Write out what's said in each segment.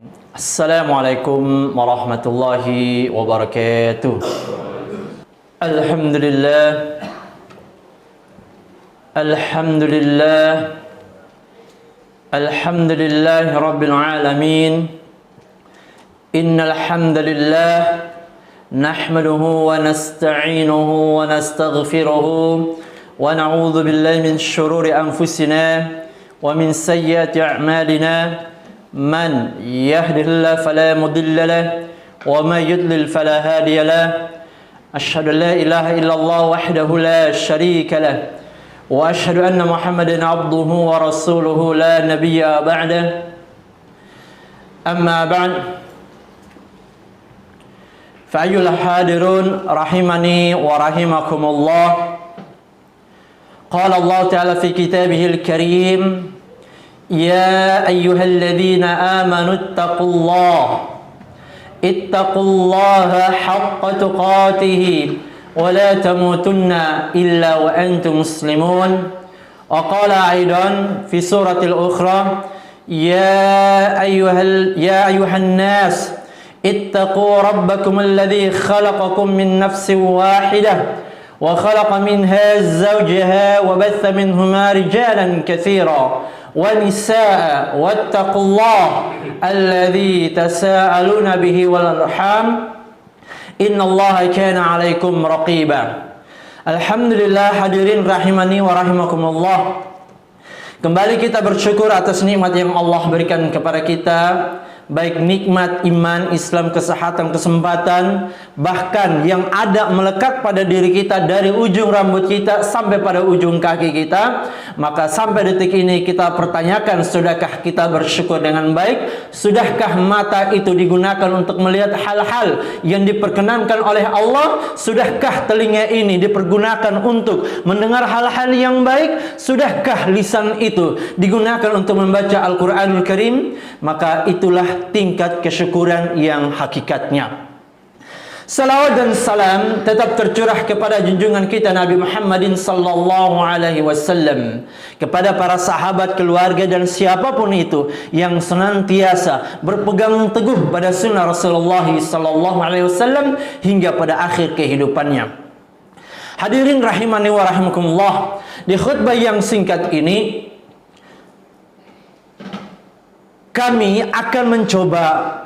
Assalamualaikum warahmatullahi wabarakatuh. Alhamdulillah. Alhamdulillah. Alhamdulillah rabbil alamin. Innal hamdalillah nahmaduhu wa nasta'inuhu wa nastaghfiruhu wa na'udzu billahi min shururi anfusina wa min sayyiati a'malina. Man yahdihillahu fala mudilla lahu wa may yudlil fala hadiya lahu. Asyhadu an la ilaha illallah wahdahu la syarika lahu wa asyhadu anna Muhammadan abduhu wa rasuluhu la nabiyya ba'dahu. Amma ba'd. Fa ayyuhal hadirun rahimani wa rahimakumullah. Qala Allah ta'ala fi kitabihil karim, يا أيها الذين آمنوا اتقوا الله حق تقاته ولا تموتن إلا وأنتم مسلمون. وقال أيضا في سورة الأخرى يا أيها الناس اتقوا ربكم الذي خلقكم من نفس واحدة وخلق منها زوجها وبث منهما رجالا كثيرا ونساء واتقوا الله الذي تساءلون به والأرحام إن الله كان عليكم رقيبا. Alhamdulillah, hadirin rahimani wa rahimakumullah. Kembali kita bersyukur atas nikmat yang Allah berikan kepada kita, baik nikmat iman, Islam, kesehatan, kesempatan, bahkan yang ada melekat pada diri kita dari ujung rambut kita sampai pada ujung kaki kita. Maka sampai detik ini kita pertanyakan, sudahkah kita bersyukur dengan baik? Sudahkah mata itu digunakan untuk melihat hal-hal yang diperkenankan oleh Allah? Sudahkah telinga ini dipergunakan untuk mendengar hal-hal yang baik? Sudahkah lisan itu digunakan untuk membaca Al-Quranul Karim? Maka itulah tingkat kesyukuran yang hakikatnya. Salawat dan salam tetap tercurah kepada junjungan kita Nabi Muhammadin sallallahu alaihi wasallam, kepada para sahabat, keluarga dan siapapun itu yang senantiasa berpegang teguh pada sunnah Rasulullah sallallahu alaihi wasallam hingga pada akhir kehidupannya. Hadirin rahimani wa rahimakumullah, di khutbah yang singkat ini kami akan mencoba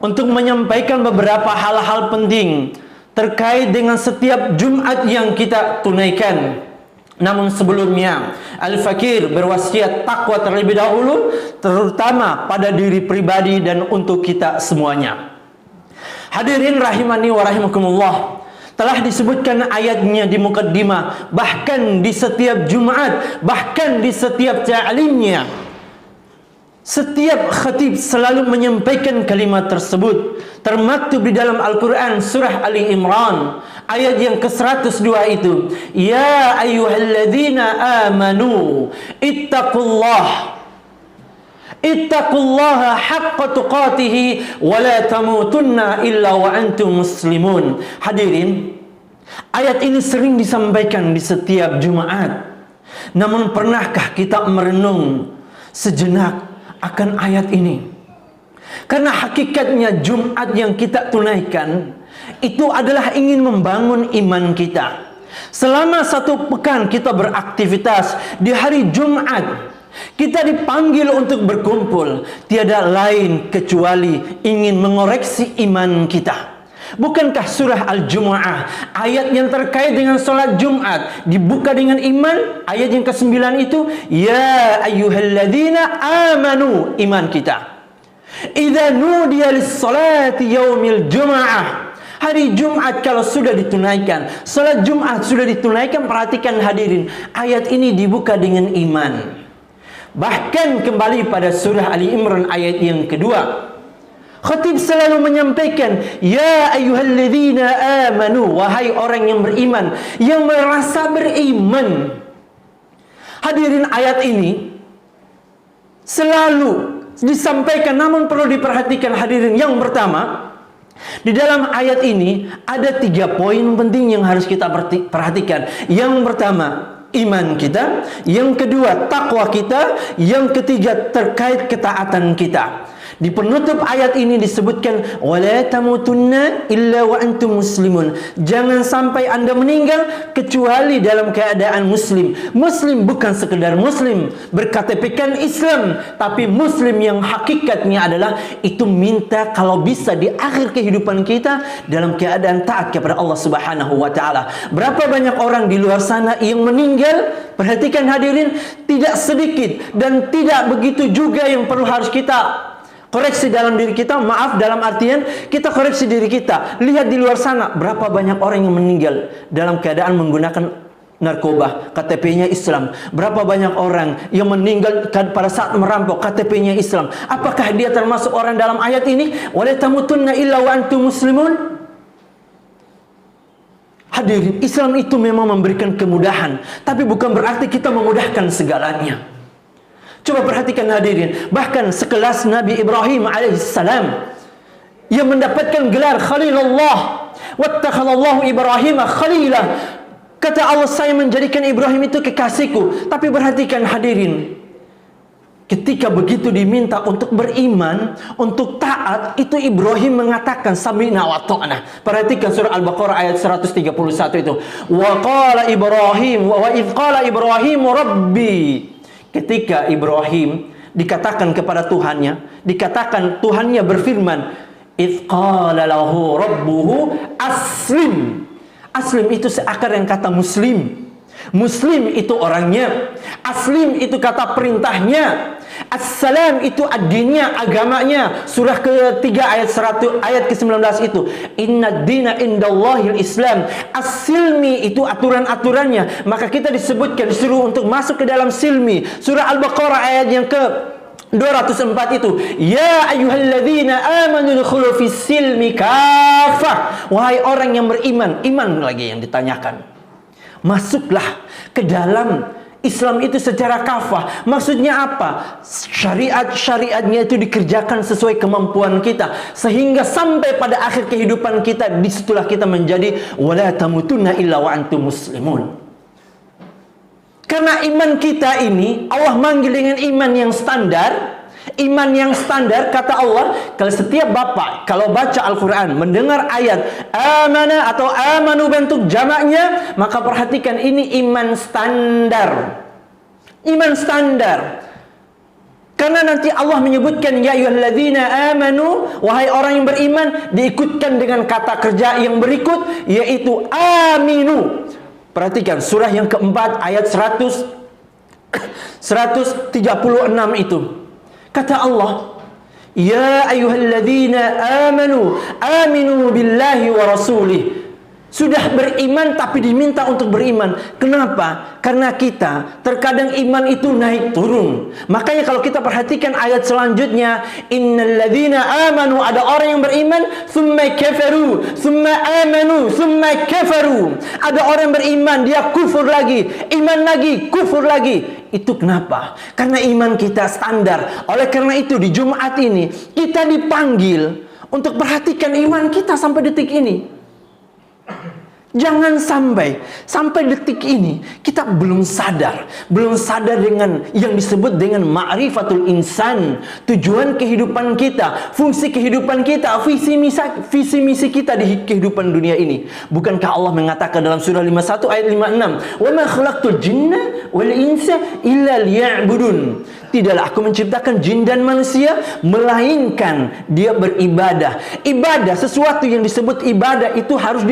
untuk menyampaikan beberapa hal-hal penting terkait dengan setiap Jumat yang kita tunaikan. Namun sebelumnya, Al-Fakir berwasiat takwa terlebih dahulu, terutama pada diri pribadi dan untuk kita semuanya. Hadirin rahimani wa rahimakumullah, telah disebutkan ayatnya di mukaddimah, bahkan di setiap Jumat, bahkan di setiap ta'limnya. Setiap khatib selalu menyampaikan kalimat tersebut. Termaktub di dalam Al-Quran surah Ali Imran ayat yang ke-102 itu, ya ayyuhalladzina amanu ittaqullaha haqqa tuqatihi wa la tamutunna illa wa antum muslimun. Hadirin, ayat ini sering disampaikan di setiap Jumat. Namun pernahkah kita merenung sejenak akan ayat ini? Karena hakikatnya Jumat yang kita tunaikan itu adalah ingin membangun iman kita. Selama satu pekan kita beraktivitas, di hari Jumat kita dipanggil untuk berkumpul, tiada lain kecuali ingin mengoreksi iman kita. Bukankah surah Al-Jumu'ah ayat yang terkait dengan sholat Jumat dibuka dengan iman? Ayat yang ke-9 itu, ya ayyuhalladzina amanu, iman kita. Idza nudiya lis-salati yaumil jumu'ah, hari Jumat kalau sudah ditunaikan, sholat Jumat sudah ditunaikan, perhatikan hadirin, ayat ini dibuka dengan iman. Bahkan kembali pada surah Ali Imran ayat yang kedua, khatib selalu menyampaikan, ya ayyuhalladzina amanu, wahai orang yang beriman, yang merasa beriman. Hadirin, ayat ini selalu disampaikan, namun perlu diperhatikan hadirin. Yang pertama, di dalam ayat ini ada 3 poin penting yang harus kita perhatikan. Yang pertama, iman kita. Yang kedua, takwa kita. Yang ketiga, terkait ketaatan kita. Di penutup ayat ini disebutkan wala tamutunna illa wa antum muslimun. Jangan sampai Anda meninggal kecuali dalam keadaan muslim. Muslim bukan sekedar muslim berKTP-kan Islam, tapi muslim yang hakikatnya adalah itu minta kalau bisa di akhir kehidupan kita dalam keadaan taat kepada Allah Subhanahu wa taala. Berapa banyak orang di luar sana yang meninggal, perhatikan hadirin, tidak sedikit dan tidak begitu juga yang perlu harus kita koreksi dalam diri kita. Maaf, dalam artian kita koreksi diri kita. Lihat di luar sana berapa banyak orang yang meninggal dalam keadaan menggunakan narkoba, KTP-nya Islam. Berapa banyak orang yang meninggal pada saat merampok, KTP-nya Islam. Apakah dia termasuk orang dalam ayat ini? Wala tamutunna illa wa antum muslimun. Hadirin, Islam itu memang memberikan kemudahan, tapi bukan berarti kita memudahkan segalanya. Coba perhatikan hadirin, bahkan sekelas Nabi Ibrahim alaihissalam yang mendapatkan gelar Khalilullah, wattakhadallahu Ibrahim khalilah. Kata Allah, saya menjadikan Ibrahim itu kekasihku. Tapi perhatikan hadirin, ketika begitu diminta untuk beriman, untuk taat, itu Ibrahim mengatakan sami'na wa ta'na. Perhatikan surah Al-Baqarah ayat 131 itu. Wa qala Ibrahim wa idh qala Ibrahim rabbi. Ketika Ibrahim dikatakan kepada Tuhannya, dikatakan Tuhannya berfirman, idh qala lahu rabbuhu aslim. Aslim itu seakar yang kata muslim. Muslim itu orangnya, aslim itu kata perintahnya, assalam itu ad-dinnya, agamanya. Surah ketiga ayat ke-19 itu, inna dina indallahil Islam. As-silmi itu aturan-aturannya. Maka kita disuruh untuk masuk ke dalam silmi. Surah Al-Baqarah ayat yang ke 204 itu, ya ayyuhalladzina amanu dukhulu fis silmi kafah. Wahai orang yang beriman, iman lagi yang ditanyakan, masuklah ke dalam Islam itu secara kafah. Maksudnya apa? Syariat-syariatnya itu dikerjakan sesuai kemampuan kita, sehingga sampai pada akhir kehidupan kita, disitulah kita menjadi wala tamutunna illa wa antum muslimun. Karena iman kita ini Allah manggil dengan iman yang standar. Iman yang standar, kata Allah, kalau setiap bapak kalau baca Al-Quran, mendengar ayat amana atau amanu bentuk jamaknya, maka perhatikan ini iman standar. Iman standar. Karena nanti Allah menyebutkan ya ayyuhalladzina amanu, wahai orang yang beriman, diikutkan dengan kata kerja yang berikut, yaitu aminu. Perhatikan surah yang keempat ayat 136 itu. Kata Allah, ya ayyuhalladzina amanu aminu billahi wa rasulih. Sudah beriman tapi diminta untuk beriman. Kenapa? Karena kita terkadang iman itu naik turun. Makanya kalau kita perhatikan ayat selanjutnya, innalladzina amanu, ada orang yang beriman, summa kafaru, summa amanu, summa kafaru. Ada orang beriman, dia kufur lagi, iman lagi, kufur lagi. Itu kenapa? Karena iman kita standar. Oleh karena itu di Jumat ini kita dipanggil untuk perhatikan iman kita sampai detik ini. Jangan sampai detik ini kita belum sadar dengan yang disebut dengan ma'rifatul insan, tujuan kehidupan kita, fungsi kehidupan kita, visi misi kita di kehidupan dunia ini. Bukankah Allah mengatakan dalam surah 51 ayat 56, "Wa ma khalaqtul jinna wal insa illa liya'budun." Tidaklah aku menciptakan jin dan manusia melainkan dia beribadah. Ibadah, sesuatu yang disebut ibadah itu harus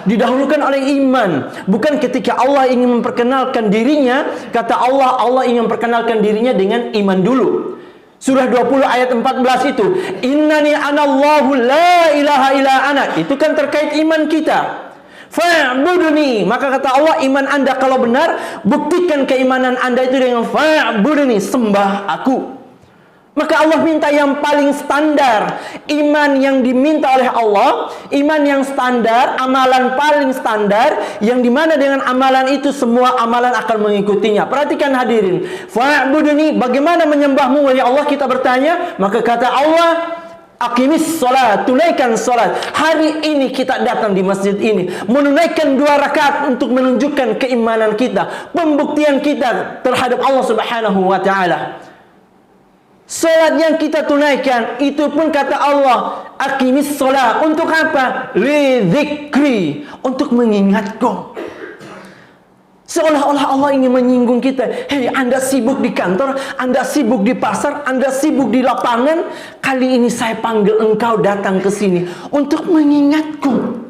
didahulukan oleh iman. Bukan ketika Allah ingin memperkenalkan dirinya, kata Allah, Allah ingin memperkenalkan dirinya dengan iman dulu. Surah 20 ayat 14 itu, innani anallahu la ilaha illa ana. Itu kan terkait iman kita. Fa'buduni, maka kata Allah, iman anda kalau benar, buktikan keimanan anda itu dengan fa'buduni, sembah aku. Maka Allah minta yang paling standar, iman yang diminta oleh Allah, iman yang standar, amalan paling standar, yang dimana dengan amalan itu semua amalan akan mengikutinya. Perhatikan hadirin, fa'buduni, bagaimana menyembahmu ya Allah, kita bertanya. Maka kata Allah, aqimis sholat, tunaikan sholat. Hari ini kita datang di masjid ini menunaikan 2 rakaat untuk menunjukkan keimanan kita, pembuktian kita terhadap Allah Subhanahu wa ta'ala. Salat yang kita tunaikan itu pun kata Allah, aqimis salat. Untuk apa? Lidzikri, untuk mengingatku. Seolah-olah Allah ingin menyinggung kita. Hei, Anda sibuk di kantor, Anda sibuk di pasar, Anda sibuk di lapangan. Kali ini saya panggil engkau datang ke sini untuk mengingatku.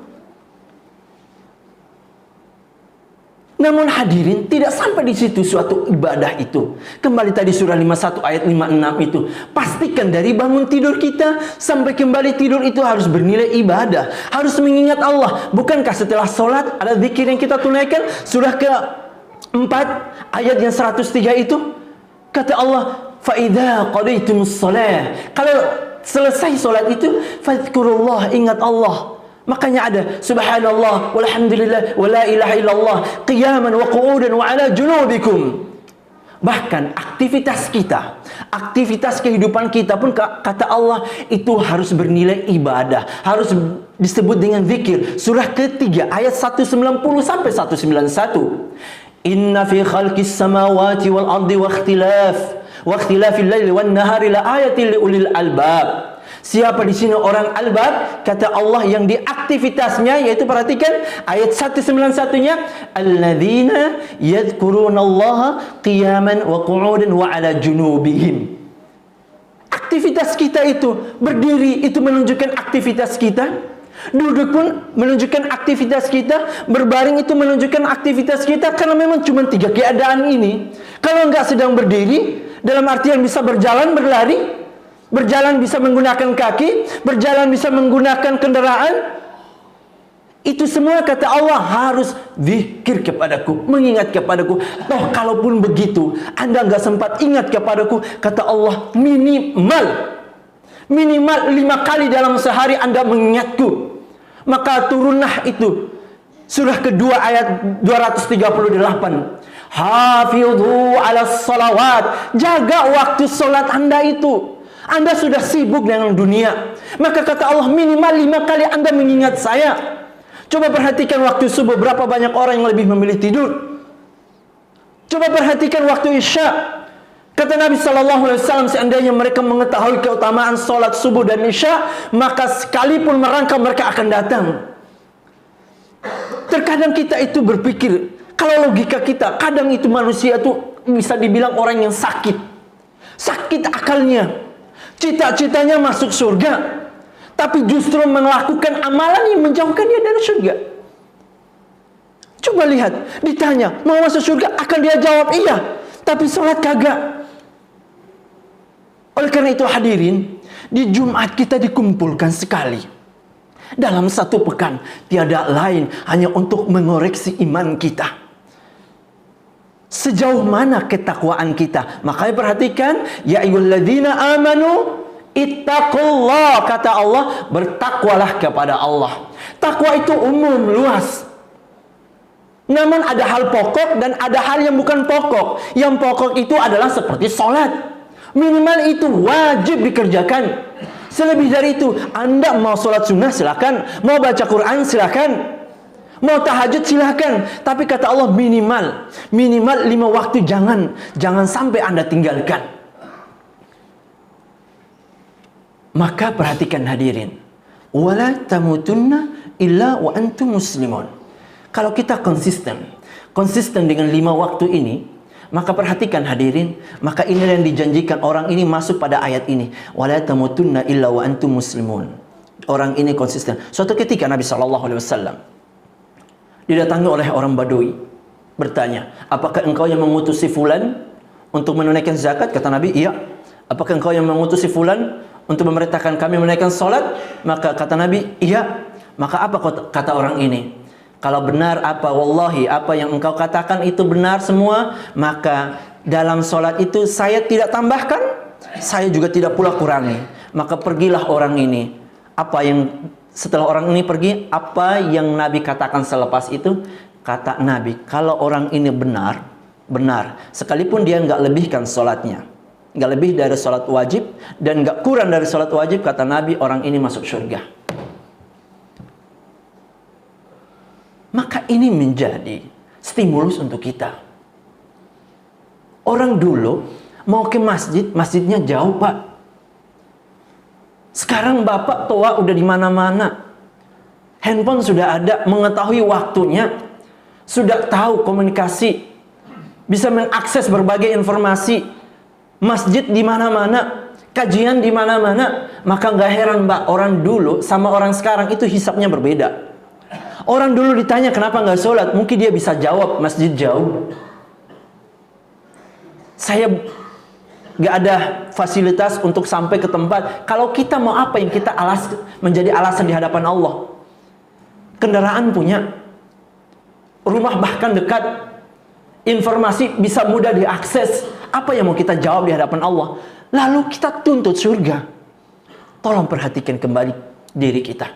Namun hadirin, tidak sampai di situ suatu ibadah itu. Kembali tadi surah 51 ayat 56 itu. Pastikan dari bangun tidur kita sampai kembali tidur itu harus bernilai ibadah. Harus mengingat Allah. Bukankah setelah sholat ada zikir yang kita tunaikan? Surah ke-4 ayat yang 103 itu. Kata Allah, فَإِذَا قَضَيْتُمُ الصَّلَاةِ. Kalau selesai sholat itu, فَاذْكُرُوا ingat Allah. Makanya ada subhanallah walhamdulillah wala ilaha illallah qiyaman wa qu'udan wa ala junubikum. Bahkan aktivitas kita, aktivitas kehidupan kita pun kata Allah itu harus bernilai ibadah, harus disebut dengan zikir. Surah ketiga ayat 190 sampai 191. Inna fi khalqis samawati wal ardi wa ikhtilafil laili wan nahari la ayatin liulil albab. Siapa di sini orang albab? Kata Allah yang di aktivitasnya, yaitu perhatikan ayat 191-nya, alladzina yadhkurunallaha qiyaman wa qu'udan wa ala junubihim. Aktivitas kita itu berdiri itu menunjukkan aktivitas kita, duduk pun menunjukkan aktivitas kita, berbaring itu menunjukkan aktivitas kita, karena memang cuma 3 keadaan ini. Kalau enggak sedang berdiri, dalam artian bisa berjalan, berlari, berjalan bisa menggunakan kaki, berjalan bisa menggunakan kendaraan. Itu semua kata Allah harus zikir kepadaku, mengingat kepadaku. Toh kalaupun begitu Anda nggak sempat ingat kepadaku, kata Allah minimal 5 kali dalam sehari Anda mengingatku. Maka turunlah itu surah kedua ayat 238. Hafidhu ala salawat. Jaga waktu sholat Anda itu. Anda sudah sibuk dengan dunia, maka kata Allah minimal 5 kali Anda mengingat saya. Coba perhatikan waktu subuh, berapa banyak orang yang lebih memilih tidur. Coba perhatikan waktu isya. Kata Nabi SAW, seandainya mereka mengetahui keutamaan sholat subuh dan isya, maka sekalipun merangkak mereka akan datang. Terkadang kita itu berpikir, kalau logika kita, kadang itu manusia itu bisa dibilang orang yang sakit akalnya. Cita-citanya masuk surga, tapi justru melakukan amalan yang menjauhkan dia dari surga. Coba lihat, ditanya mau masuk surga, akan dia jawab iya, tapi sholat kagak. Oleh karena itu hadirin, di Jumat kita dikumpulkan sekali dalam 1 pekan, tiada lain hanya untuk mengoreksi iman kita. Sejauh mana ketakwaan kita? Makanya perhatikan, ya ayyuhalladzina amanu ittaqullah, kata Allah, bertakwalah kepada Allah. Takwa itu umum, luas. Namun ada hal pokok dan ada hal yang bukan pokok. Yang pokok itu adalah seperti sholat. Minimal itu wajib dikerjakan. Selebih dari itu, Anda mau sholat sunnah silakan, mau baca Quran silakan, mau tahajud silahkan. Tapi kata Allah minimal 5 waktu jangan sampai Anda tinggalkan. Maka perhatikan hadirin, wala tamutunna illa wa antum muslimun. Kalau kita konsisten dengan 5 waktu ini, maka perhatikan hadirin, maka ini yang dijanjikan orang ini masuk pada ayat ini, wala tamutunna illa wa antum muslimun. Orang ini konsisten. Suatu ketika Nabi SAW didatangi oleh orang Badui, bertanya, apakah engkau yang mengutusi fulan untuk menunaikan zakat? Kata Nabi, iya. Apakah engkau yang mengutusi fulan untuk memerintahkan kami menunaikan salat? Maka kata Nabi, iya. Maka apa kata orang ini? Kalau benar apa, wallahi apa yang engkau katakan itu benar semua, maka dalam salat itu saya tidak tambahkan, saya juga tidak pula kurangi. Maka pergilah orang ini. Setelah orang ini pergi, apa yang Nabi katakan selepas itu? Kata Nabi, kalau orang ini benar, sekalipun dia nggak lebihkan sholatnya, nggak lebih dari sholat wajib, dan nggak kurang dari sholat wajib, kata Nabi, orang ini masuk surga. Maka ini menjadi stimulus untuk kita. Orang dulu mau ke masjid, masjidnya jauh Pak. Sekarang Bapak tua udah di mana-mana. Handphone sudah ada, mengetahui waktunya, sudah tahu komunikasi, bisa mengakses berbagai informasi. Masjid di mana-mana, kajian di mana-mana. Maka nggak heran Mbak, orang dulu sama orang sekarang itu hisapnya berbeda. Orang dulu ditanya kenapa nggak sholat, mungkin dia bisa jawab masjid jauh. Saya nggak ada fasilitas untuk sampai ke tempat. Kalau kita mau apa yang kita menjadi alasan di hadapan Allah? Kendaraan punya, rumah bahkan dekat, informasi bisa mudah diakses. Apa yang mau kita jawab di hadapan Allah? Lalu kita tuntut surga. Tolong perhatikan kembali diri kita.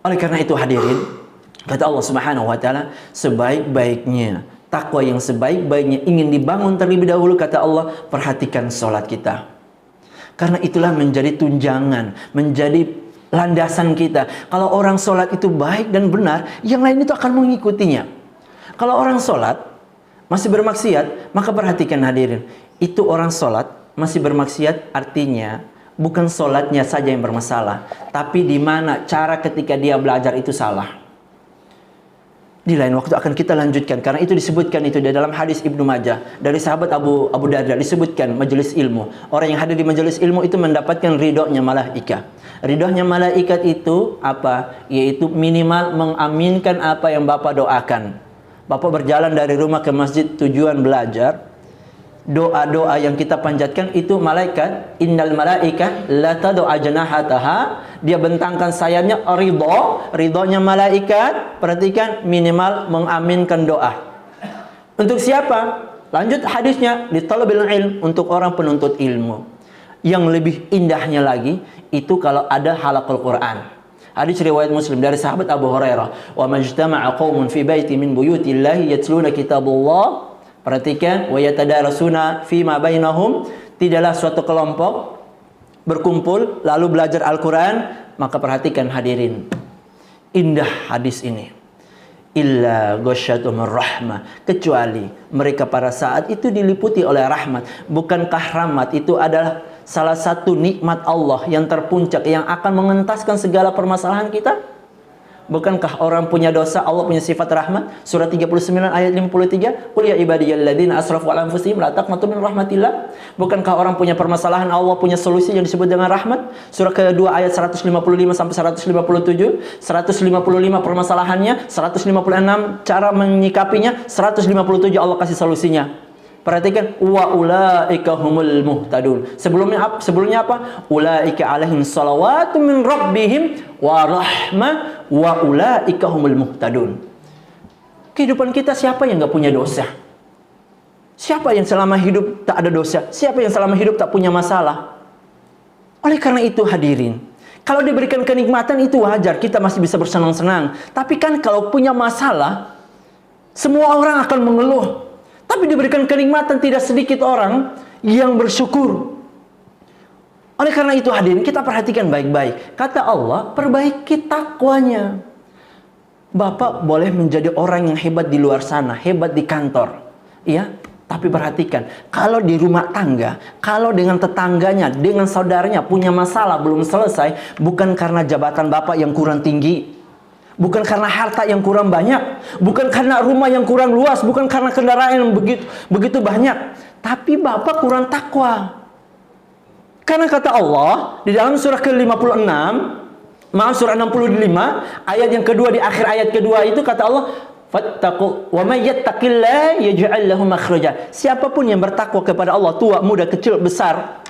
Oleh karena itu hadirin, kata Allah Subhanahu wa taala, sebaik-baiknya takwa yang sebaik-baiknya ingin dibangun terlebih dahulu, kata Allah, perhatikan sholat kita. Karena itulah menjadi tunjangan, menjadi landasan kita. Kalau orang sholat itu baik dan benar, yang lain itu akan mengikutinya. Kalau orang sholat masih bermaksiat, maka perhatikan hadirin, itu orang sholat masih bermaksiat artinya bukan sholatnya saja yang bermasalah, tapi di mana cara ketika dia belajar itu salah. Di lain waktu akan kita lanjutkan, karena itu disebutkan itu di dalam hadis Ibnu Majah dari sahabat Abu Darda, disebutkan majelis ilmu. Orang yang hadir di majelis ilmu itu mendapatkan ridhonya malaikat. Ridhonya malaikat itu apa? Yaitu minimal mengaminkan apa yang Bapak doakan. Bapak berjalan dari rumah ke masjid tujuan belajar, doa-doa yang kita panjatkan itu malaikat, innal malaikah la tad'a janahataha, dia bentangkan sayapnya, ridhonya malaikat. Perhatikan, minimal mengaminkan doa. Untuk siapa? Lanjut hadisnya, li talabil ilm, untuk orang penuntut ilmu. Yang lebih indahnya lagi itu kalau ada halaqul Quran. Hadis riwayat Muslim dari sahabat Abu Hurairah, wa majtama'a qaumun fi baiti min buyutillahi yatluna kitabullah. Perhatikan, wa yatadarasuna fima bainahum, tidaklah suatu kelompok berkumpul lalu belajar Al-Quran. Maka perhatikan hadirin, indah hadis ini. Illa ghasyatumur rahmah, kecuali mereka pada saat itu diliputi oleh rahmat. Bukankah rahmat itu adalah salah satu nikmat Allah yang terpuncak, yang akan mengentaskan segala permasalahan kita? Bukankah orang punya dosa, Allah punya sifat rahmat? Surah 39 ayat 53, qul ya ibadiyalladzina asrafu ala anfusihim la taqnatu min rahmatillah. Bukankah orang punya permasalahan, Allah punya solusi yang disebut dengan rahmat? Surah kedua ayat 155 sampai 157, 155 permasalahannya, 156 cara menyikapinya, 157 Allah kasih solusinya. Perhatikan, wa ulaika humul muhtadun. Sebelumnya apa? Ulaika alaihim salawatu min rabbihim wa rahmah wa ulaika humul muhtadun. Kehidupan kita, siapa yang enggak punya dosa? Siapa yang selama hidup tak ada dosa? Siapa yang selama hidup tak punya masalah? Oleh karena itu hadirin, kalau diberikan kenikmatan itu wajar, kita masih bisa bersenang-senang. Tapi kan kalau punya masalah, semua orang akan mengeluh. Tapi diberikan kenikmatan, tidak sedikit orang yang bersyukur. Oleh karena itu hadirin, kita perhatikan baik-baik. Kata Allah, perbaiki takwanya. Bapak boleh menjadi orang yang hebat di luar sana, hebat di kantor, ya. Tapi perhatikan, kalau di rumah tangga, kalau dengan tetangganya, dengan saudaranya punya masalah belum selesai, bukan karena jabatan Bapak yang kurang tinggi, bukan karena harta yang kurang banyak, bukan karena rumah yang kurang luas, bukan karena kendaraan yang begitu banyak, tapi Bapak kurang takwa. Karena kata Allah di dalam surah ke-56, surah 65, ayat yang kedua, di akhir ayat kedua itu kata Allah, fattaqu wa may yattaqillaha yaj'al lahu makhraja. Siapapun yang bertakwa kepada Allah, tua, muda, kecil, besar,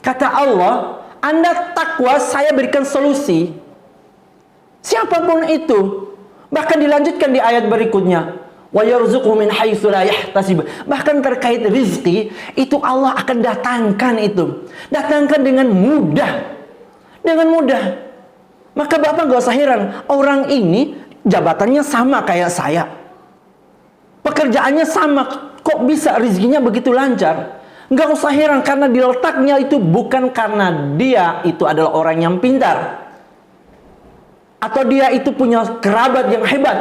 kata Allah, Anda takwa, saya berikan solusi. Siapapun itu. Bahkan dilanjutkan di ayat berikutnya, wa yarzuqhu min haitsu la yahtasib. Bahkan terkait rezeki itu Allah akan datangkan itu. Datangkan dengan mudah. Dengan mudah. Maka Bapak gak usah heran, orang ini jabatannya sama kayak saya, pekerjaannya sama, kok bisa rezekinya begitu lancar? Gak usah heran, karena diletaknya itu bukan karena dia itu adalah orang yang pintar, atau dia itu punya kerabat yang hebat.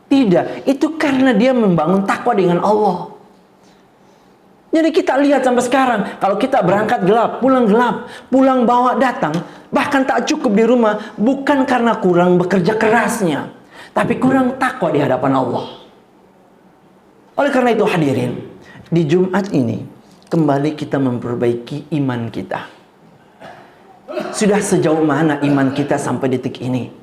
Tidak, itu karena dia membangun takwa dengan Allah. Jadi kita lihat sampai sekarang, kalau kita berangkat gelap, pulang bawa datang, bahkan tak cukup di rumah, bukan karena kurang bekerja kerasnya, tapi kurang takwa di hadapan Allah. Oleh karena itu hadirin, di Jumat ini kembali kita memperbaiki iman kita. Sudah sejauh mana iman kita sampai detik ini?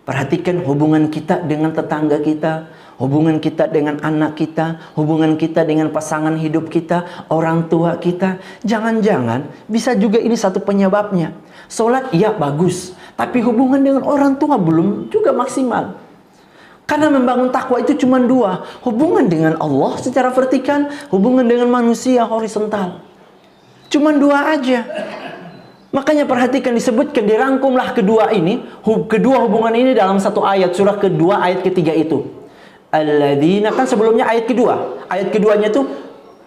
Perhatikan hubungan kita dengan tetangga kita, hubungan kita dengan anak kita, hubungan kita dengan pasangan hidup kita, orang tua kita. Jangan-jangan bisa juga ini satu penyebabnya. Sholat ya bagus, tapi hubungan dengan orang tua belum juga maksimal. Karena membangun takwa itu cuma dua. Hubungan dengan Allah secara vertikal, hubungan dengan manusia horizontal. Cuma dua aja. Makanya perhatikan, disebutkan, dirangkumlah kedua ini, kedua hubungan ini dalam satu ayat, surah kedua ayat ketiga itu. Alladzina, kan sebelumnya ayat kedua. Ayat keduanya itu,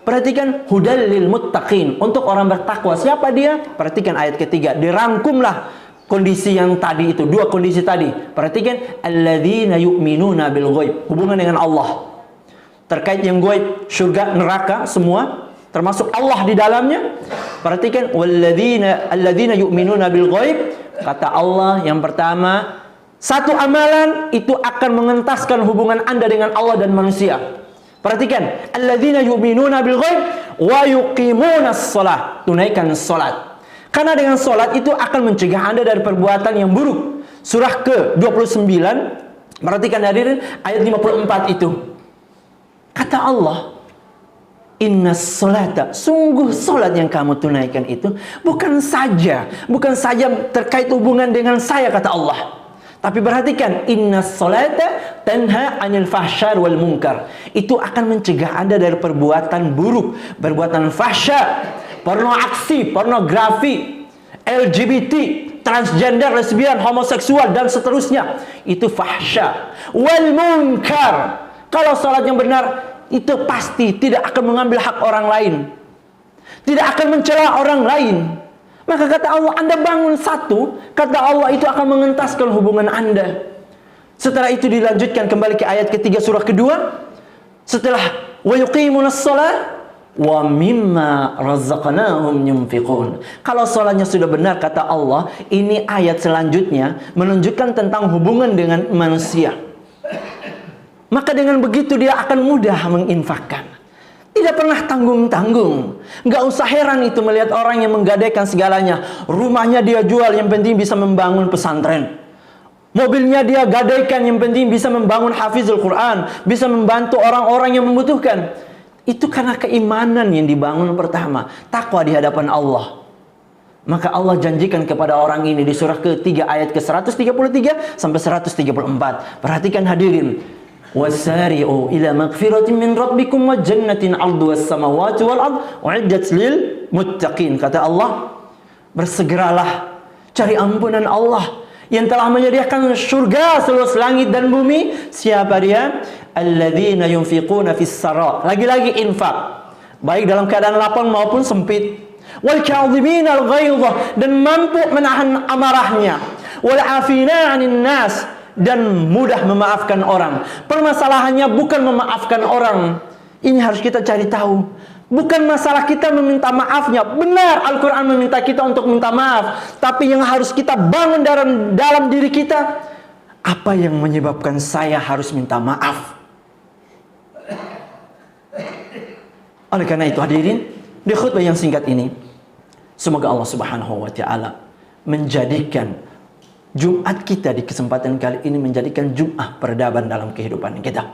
perhatikan, hudal lil muttaqin, untuk orang bertakwa. Siapa dia? Perhatikan ayat ketiga, dirangkumlah kondisi yang tadi itu, dua kondisi tadi. Perhatikan, alladzina yu'minuna bil ghaib, hubungan dengan Allah. Terkait yang ghaib, surga, neraka, semua termasuk Allah di dalamnya. Perhatikan, alladzina yu'minuna bil ghaib, kata Allah yang pertama, satu amalan itu akan mengentaskan hubungan Anda dengan Allah dan manusia. Perhatikan, alladzina yu'minuna bil ghaib wa yuqimunas shalah, tunaikan salat. Karena dengan salat itu akan mencegah Anda dari perbuatan yang buruk. Surah ke-29, perhatikan hadirin, ayat 54 itu. Kata Allah, inna sholata, sungguh solat yang kamu tunaikan itu bukan saja terkait hubungan dengan saya, kata Allah. Tapi perhatikan, inna sholata tanha anil fahsyar wal munkar, itu akan mencegah Anda dari perbuatan buruk, perbuatan fahsya, porno aksi, pornografi, LGBT, transgender, lesbian, homoseksual dan seterusnya. Itu fahsya. Wal munkar, kalau salat yang benar itu pasti tidak akan mengambil hak orang lain, tidak akan mencela orang lain. Maka kata Allah, Anda bangun satu, kata Allah, itu akan mengentaskan hubungan Anda. Setelah itu dilanjutkan kembali ke ayat ketiga surah kedua. Setelah wa yuqimunas shalah wa mimma razaqnahum yunfiqun. Kalau salatnya sudah benar, kata Allah, ini ayat selanjutnya menunjukkan tentang hubungan dengan manusia. Maka dengan begitu dia akan mudah menginfakkan. Tidak pernah tanggung-tanggung. Nggak usah heran itu melihat orang yang menggadaikan segalanya. Rumahnya dia jual, yang penting bisa membangun pesantren. Mobilnya dia gadaikan, yang penting bisa membangun hafizul Quran, bisa membantu orang-orang yang membutuhkan. Itu karena keimanan yang dibangun pertama, takwa di hadapan Allah. Maka Allah janjikan kepada orang ini di surah ketiga ayat ke-133 sampai 134. Perhatikan hadirin. Wasari'u ila magfiratin min rabbikum wa jannatin 'arduha as-samawati wal ard u'iddat lil muttaqin. Kata Allah, bersegeralah cari ampunan Allah yang telah menyediakan surga seluas langit dan bumi. Siapa dia? Alladzina yunfiquna fis sarra, lagi-lagi infak, baik dalam keadaan lapang maupun sempit. Wal kadhibina al ghaidha, dan mampu menahan amarahnya. Wal afina 'anil nas, dan mudah memaafkan orang. Permasalahannya bukan memaafkan orang. Ini harus kita cari tahu. Bukan masalah kita meminta maafnya. Benar, Al-Quran meminta kita untuk minta maaf. Tapi yang harus kita bangun dalam diri kita, apa yang menyebabkan saya harus minta maaf? Oleh karena itu hadirin, di khutbah yang singkat ini, semoga Allah Subhanahu wa Ta'ala menjadikan Jumat kita di kesempatan kali ini menjadikan Jum'ah peradaban dalam kehidupan kita.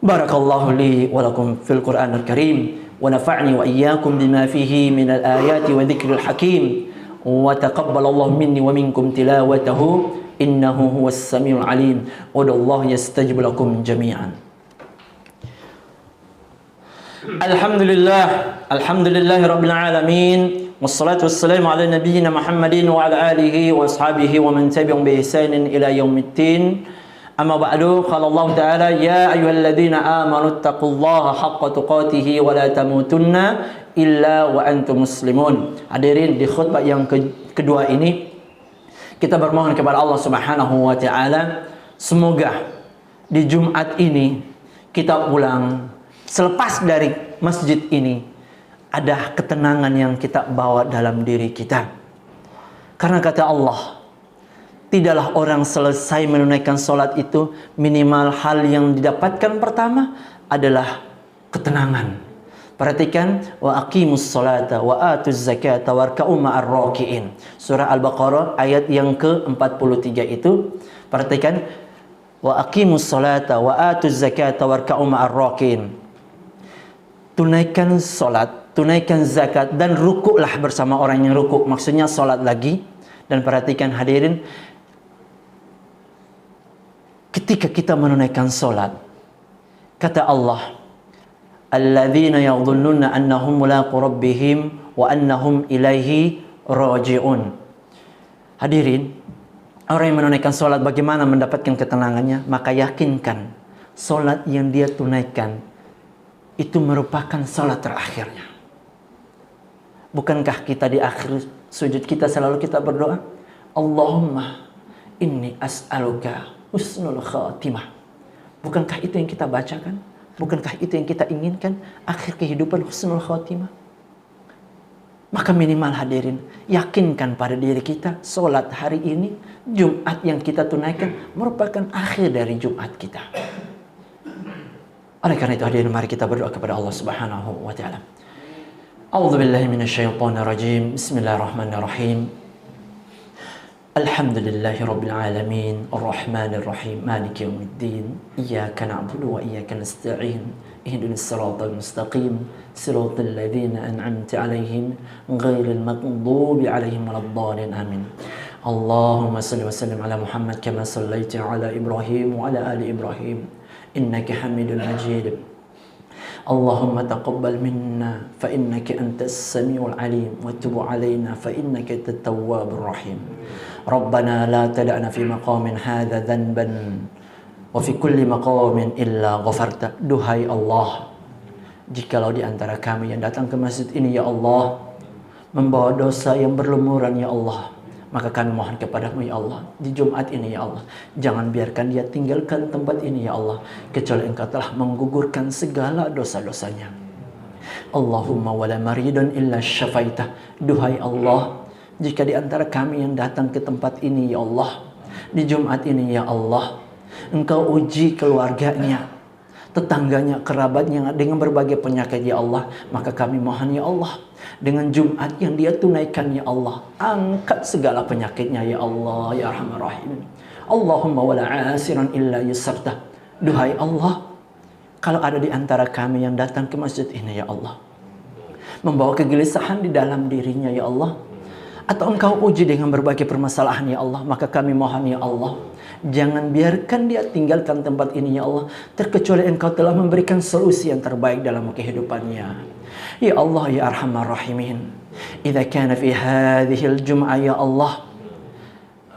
Barakallahu li wa lakum fil Qur'anil Karim, wa nafa'ni wa iyyakum bima fihi minal ayati wa dzikril hakim, wa taqabbalallahu minni wa minkum tilawatahu, innahu huwas samiul alim. Udallahu yastajib lakum jami'an. Alhamdulillahi rabbil alamin. Wassalatu wassalamu ala nabiyyina Muhammadin wa ala alihi wa ashabihi wa man tabi'ahum bi ihsanin ila yaumiddin. Amma ba'du, qala Allah Ta'ala, ya ayyuhalladzina amanu taqullaha haqqa tuqatih wa la tamutunna illa wa antum muslimun. Hadirin, di khutbah yang kedua ini kita bermohon kepada Allah Subhanahu wa Ta'ala, semoga di Jumat ini kita pulang selepas dari masjid ini, ada ketenangan yang kita bawa dalam diri kita. Karena kata Allah, tidaklah orang selesai menunaikan solat itu, minimal hal yang didapatkan pertama adalah ketenangan. Perhatikan, wa aqimus salata wa atuz zakata warka'u ma'ar raki'in. Surah Al-Baqarah ayat yang ke-43 itu. Perhatikan, wa aqimus salata wa atuz zakata warka'u ma'ar raki'in. Tunaikan salat, tunaikan zakat, dan rukuklah bersama orang yang rukuk. Maksudnya salat lagi. Dan perhatikan hadirin, ketika kita menunaikan salat, kata Allah, alladzina yadhunnuna annahum mulaqu rabbihim wa annahum ilaihi raji'un. Hadirin, orang yang menunaikan salat bagaimana mendapatkan ketenangannya? Maka yakinkan salat yang dia tunaikan itu merupakan salat terakhirnya. Bukankah kita di akhir sujud kita selalu kita berdoa, Allahumma inni as'aluka husnul khatimah. Bukankah itu yang kita bacakan? Bukankah itu yang kita inginkan? Akhir kehidupan husnul khatimah. Maka minimal hadirin, yakinkan pada diri kita, solat hari ini, Jumat yang kita tunaikan, merupakan akhir dari Jumat kita. Oleh karena itu hadirin, mari kita berdoa kepada Allah Subhanahu wa ta'ala. A'udzubillahi minasyaitonirrajim. Bismillahirrahmanirrahim. Alhamdulillahi Rabbil Alamin Ar-Rahmanir Rahim Maliki Yawmiddin Iyyaka na'budu wa iyyaka nasta'in Ihdinas siratal mustaqim Siratal ladzina an'amta 'alaihim ghairil maghdubi 'alaihim waladdallin amin. Allahumma salli wa sallim ala Muhammad kama sallaita ala Ibrahim wa ala ali Ibrahim innaka Hamidul Majid. Allahumma taqabbal minna fa innaka antas samiul alim wa tub 'alaina fa innaka at-tawwabur rahim. Rabbana la tada'na fi maqamin hadha dhanban wa fi kulli maqamin illa ghafarta. Duhai Allah, jikalau di antara kami yang datang ke masjid ini ya Allah membawa dosa yang berlumuran ya Allah, maka kami mohon kepadamu ya Allah, di Jumat ini ya Allah, jangan biarkan dia tinggalkan tempat ini ya Allah, kecuali Engkau telah menggugurkan segala dosa-dosanya. Allahumma wala maridun illa syafaitah. Duhai Allah, jika di antara kami yang datang ke tempat ini ya Allah, di Jumat ini ya Allah, Engkau uji keluarganya, tetangganya, kerabatnya dengan berbagai penyakit ya Allah, maka kami mohon ya Allah, dengan Jumat yang dia tunaikan ya Allah, angkat segala penyakitnya ya Allah ya Arhamar Rahim. Allahumma wala asiran illa yusartah. Duhai Allah, kalau ada di antara kami yang datang ke masjid ini ya Allah, membawa kegelisahan di dalam dirinya ya Allah, atau Engkau uji dengan berbagai permasalahan ya Allah, maka kami mohon ya Allah, jangan biarkan dia tinggalkan tempat ini ya Allah, terkecuali Engkau telah memberikan solusi yang terbaik dalam kehidupannya. Ya Allah ya Arhamar Rahimin, idza kana fi hadhihi al-jum'ah ya Allah,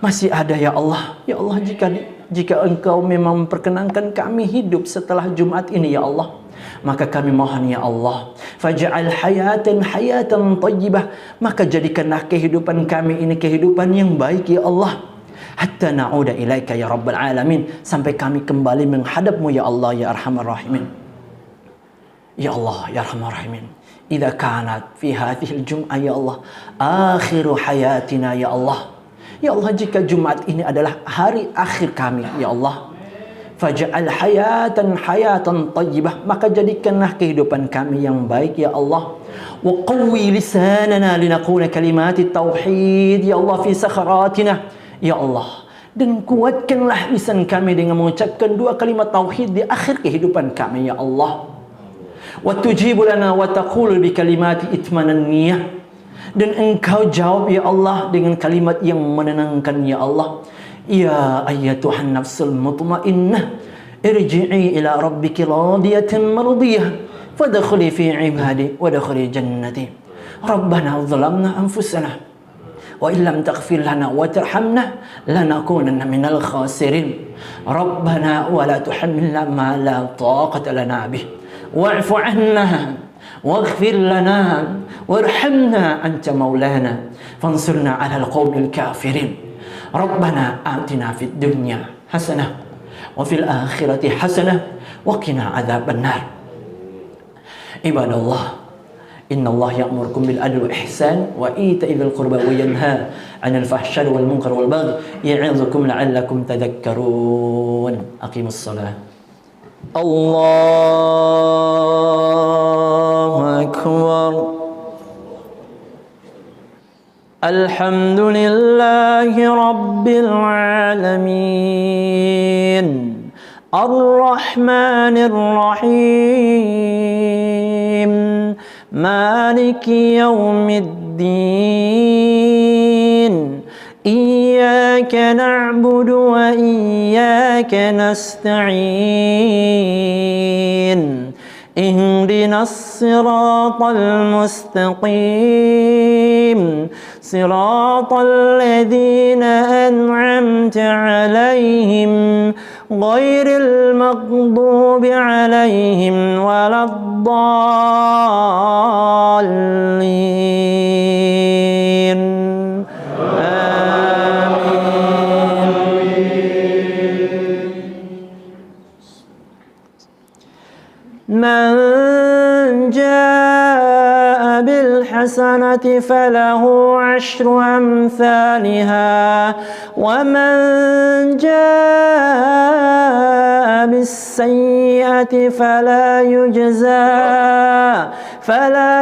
masih ada ya Allah, jika Engkau memang memperkenankan kami hidup setelah Jumat ini ya Allah, maka kami mohon ya Allah, faj'al hayatan thayyibah, maka jadikanlah kehidupan kami ini kehidupan yang baik ya Allah, hatta na'uda ilaika ya Rabbal Alamin, sampai kami kembali menghadapmu ya Allah ya Arhamar Rahimin. Ya Allah ya Arhamar Rahimin, idza kanat fi hadhihi al-jum'ah ya Allah akhiru hayatina ya Allah, ya Allah, jika Jumat ini adalah hari akhir kami ya Allah, faj'al hayatan thayyibah, maka jadikanlah kehidupan kami yang baik ya Allah, wa qawwi lisanana linaqula kalimatit tauhid ya Allah fi sakharatina ya Allah, dan kuatkanlah lisan kami dengan mengucapkan dua kalimat tauhid di akhir kehidupan kami ya Allah, wa tujibu lana wa taqulu bi kalimati itmanan niyah, dan Engkau jawab ya Allah dengan kalimat yang menenangkan ya Allah. Ya ayyatuhan nafsul mutmainnah, irji'i ila rabbiki radiyatan mardiyah, fadkhuli fi ibadi wadkhuli jannati. Rabbana zalamna anfusana wa illam taghfir lana wa tarhamna lanakunanna minal khasirin. Rabbana wa la tuhammilna ma la taqata lana bih wa'fu 'anna waghfir lana warhamna anta maulana fansurna 'alal qaumil kafirin. Rabbana atina fid dunya hasanah wa fil akhirati hasanah wa qina adzabannar. Ibadallah, Innallaha ya'murukum bil adli wal ihsan wa ita'i dzil qurba wa yanha 'anil fahsya'i wal munkari wal baghi ya'idzukum la'allakum tadhakkarun. Aqimus shalah. Allahu akbar. Alhamdulillahi rabbil alamin. Ar-Rahmanir Rahim. Maliki yaumiddin. Iyyaka na'budu wa iyyaka nasta'in. Ihdinas siratal mustaqim. Siratal ladzina an'amta 'alaihim ghairil maghdubi 'alaihim waladdallin. Man jaa bil hasanati falahu 'ashru amthaliha wa man jaa bis sayyi'ati fala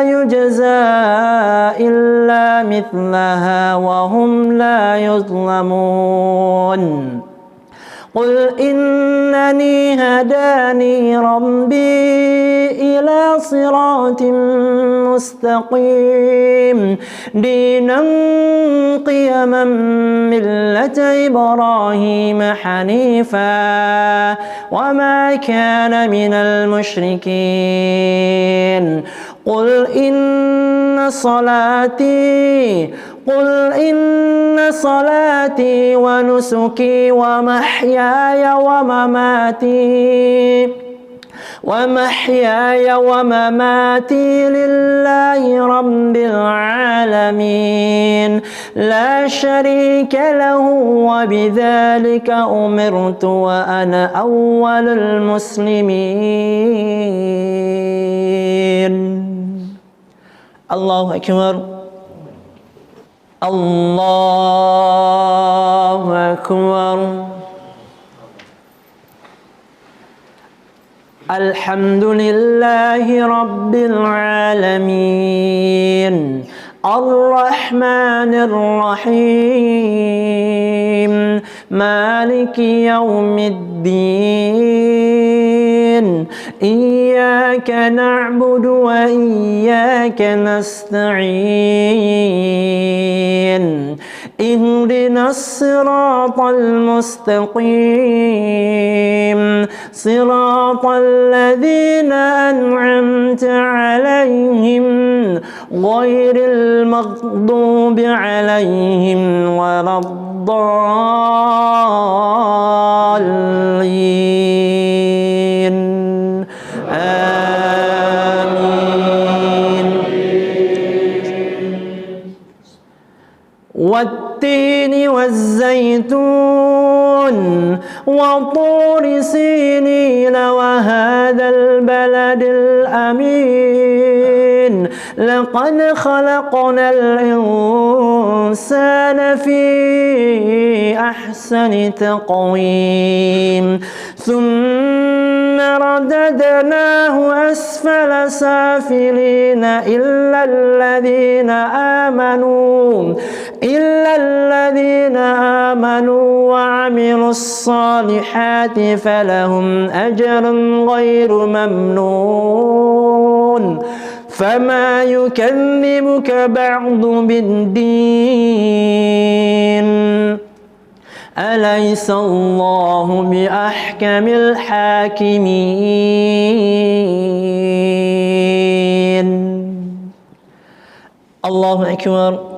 yujza illa mithlaha wa hum la yuzlamun. قل إنني هداني ربي إلى صراط مستقيم دينا قيما ملة إبراهيم حنيفا وما كان من المشركين قل إن صلاتي ونسكي ومحياي ومماتي لله رب العالمين لا شريك له وبذلك أمرت وأنا أول المسلمين. الله أكبر. الله أكبر. الحمد لله رب العالمين الرحمن الرحيم مالك يوم الدين إياك نعبد وإياك نستعين اهدنا الصراط المستقيم صراط الذين أنعمت عليهم غير المغضوب عليهم ولا الضالين. آمين. والتين والزيتون وطور سينين وهذا البلد الأمين لقد خلقنا الإنسان في أحسن تقويم ثم رددناه أسفل سافلين إلا الذين آمنوا وعملوا الصالحات فلهم أجر غير ممنون. فما يكذبك بعد بالدين أليس الله بأحكم الحاكمين. الله أكبر.